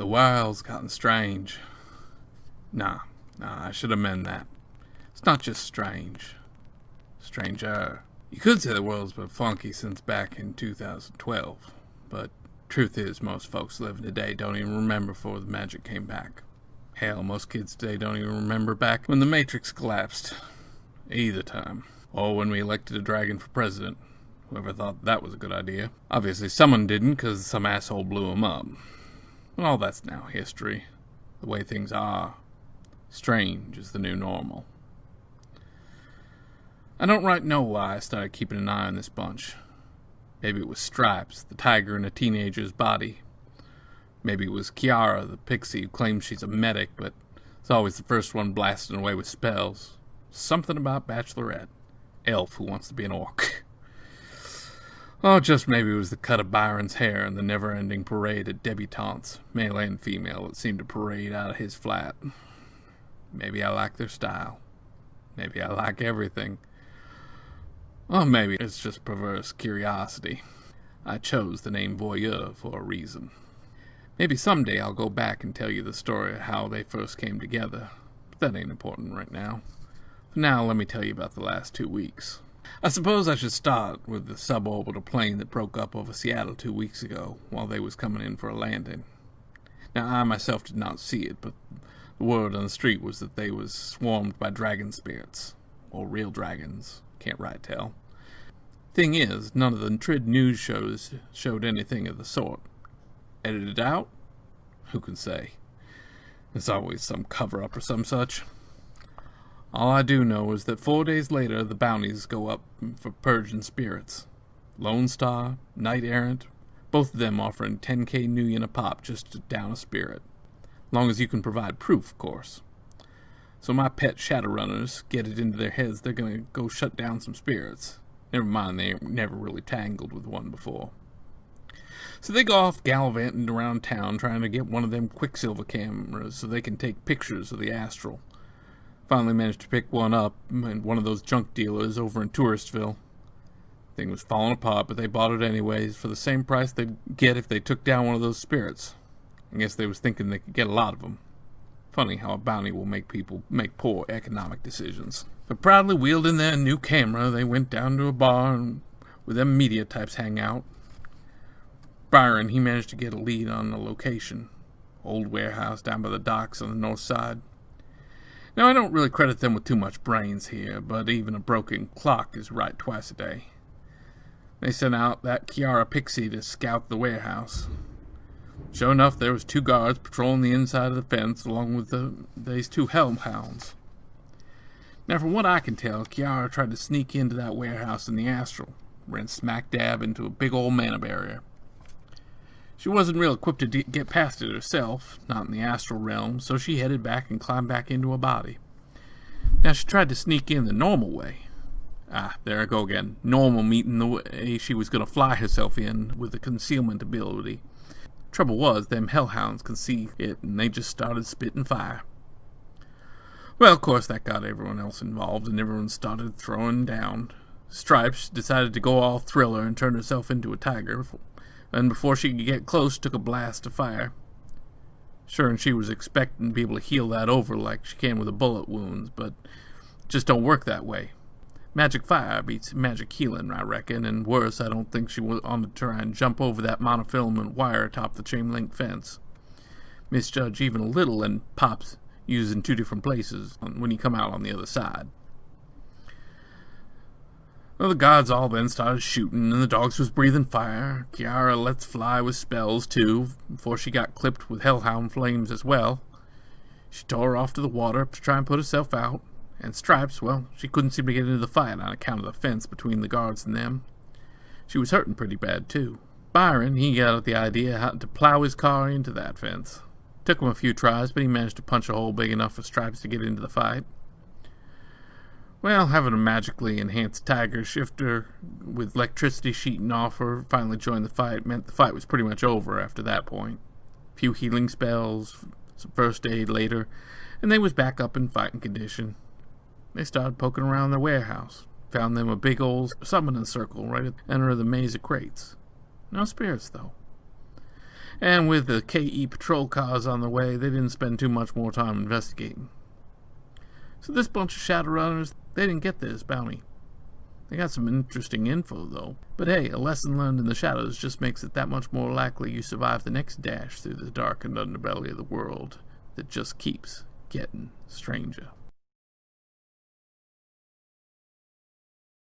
The wild's gotten strange. Nah, I should amend that. It's not just strange. Stranger. You could say the world's been funky since back in 2012, but truth is most folks living today don't even remember before the magic came back. Hell, most kids today don't even remember back when the Matrix collapsed. Either time. Or when we elected a dragon for president. Whoever thought that was a good idea. Obviously someone didn't, because some asshole blew him up. Well, that's now history. The way things are. Strange is the new normal. I don't right know why I started keeping an eye on this bunch. Maybe it was Stripes, the tiger in a teenager's body. Maybe it was Kiara, the pixie who claims she's a medic, but is always the first one blasting away with spells. Something about Bachelorette. Elf who wants to be an orc. Oh, just maybe it was the cut of Byron's hair and the never-ending parade of debutantes, male and female, that seemed to parade out of his flat. Maybe I like their style. Maybe I like everything. Or maybe it's just perverse curiosity. I chose the name voyeur for a reason. Maybe someday I'll go back and tell you the story of how they first came together, but that ain't important right now. For now, let me tell you about the last 2 weeks. I suppose I should start with the suborbital plane that broke up over Seattle 2 weeks ago while they was coming in for a landing. Now, I myself did not see it, but the word on the street was that they was swarmed by dragon spirits. Or real dragons. Can't right tell. Thing is, none of the Trid news shows showed anything of the sort. Edited out? Who can say? There's always some cover-up or some such. All I do know is that 4 days later the bounties go up for purging spirits. Lone Star, Knight Errant, both of them offering 10k Nuyen a pop just to down a spirit. Long as you can provide proof, of course. So my pet Shadowrunners get it into their heads they're gonna go shut down some spirits. Never mind, they ain't never really tangled with one before. So they go off gallivanting around town trying to get one of them Quicksilver cameras so they can take pictures of the astral. Finally managed to pick one up at one of those junk dealers over in Touristville. Thing was falling apart, but they bought it anyways for the same price they'd get if they took down one of those spirits. I guess they was thinking they could get a lot of them. Funny how a bounty will make people make poor economic decisions. But proudly wielding their new camera, they went down to a bar and where them media types hang out. Byron, he managed to get a lead on the location. Old warehouse down by the docks on the north side. Now, I don't really credit them with too much brains here, but even a broken clock is right twice a day. They sent out that Kiara pixie to scout the warehouse. Sure enough, there was 2 guards patrolling the inside of the fence along with these 2 hellhounds. Now, from what I can tell, Kiara tried to sneak into that warehouse in the astral, ran smack dab into a big old mana barrier. She wasn't real equipped to get past it herself, not in the astral realm, so she headed back and climbed back into her body. Now, she tried to sneak in the normal way. There I go again. Normal meaning the way she was going to fly herself in with the concealment ability. Trouble was, them hellhounds could see it, and they just started spitting fire. Well, of course, that got everyone else involved, and everyone started throwing down. Stripes decided to go all thriller and turn herself into a tiger, and before she could get close, took a blast of fire. Sure, and she was expecting to be able to heal that over like she can with a bullet wounds, but it just don't work that way. Magic fire beats magic healing, I reckon, and worse, I don't think she was on to try and jump over that monofilament wire atop the chain-link fence. Misjudge even a little and pops used in 2 different places when you come out on the other side. Well, the gods all then started shooting, and the dogs was breathing fire. Kiara lets fly with spells, too, before she got clipped with hellhound flames as well. She tore off to the water to try and put herself out, and Stripes, well, she couldn't seem to get into the fight on account of the fence between the guards and them. She was hurting pretty bad, too. Byron, he got the idea how to plow his car into that fence. Took him a few tries, but he managed to punch a hole big enough for Stripes to get into the fight. Well, having a magically enhanced tiger shifter with electricity sheeting off her finally joined the fight meant the fight was pretty much over after that point. A few healing spells, some first aid later, and they was back up in fighting condition. They started poking around their warehouse, found them a big old summoning circle right at the center of the maze of crates. No spirits, though. And with the KE patrol cars on the way, they didn't spend too much more time investigating. So this bunch of Shadowrunners, they didn't get this bounty. They got some interesting info, though. But hey, a lesson learned in the shadows just makes it that much more likely you survive the next dash through the darkened underbelly of the world that just keeps getting stranger.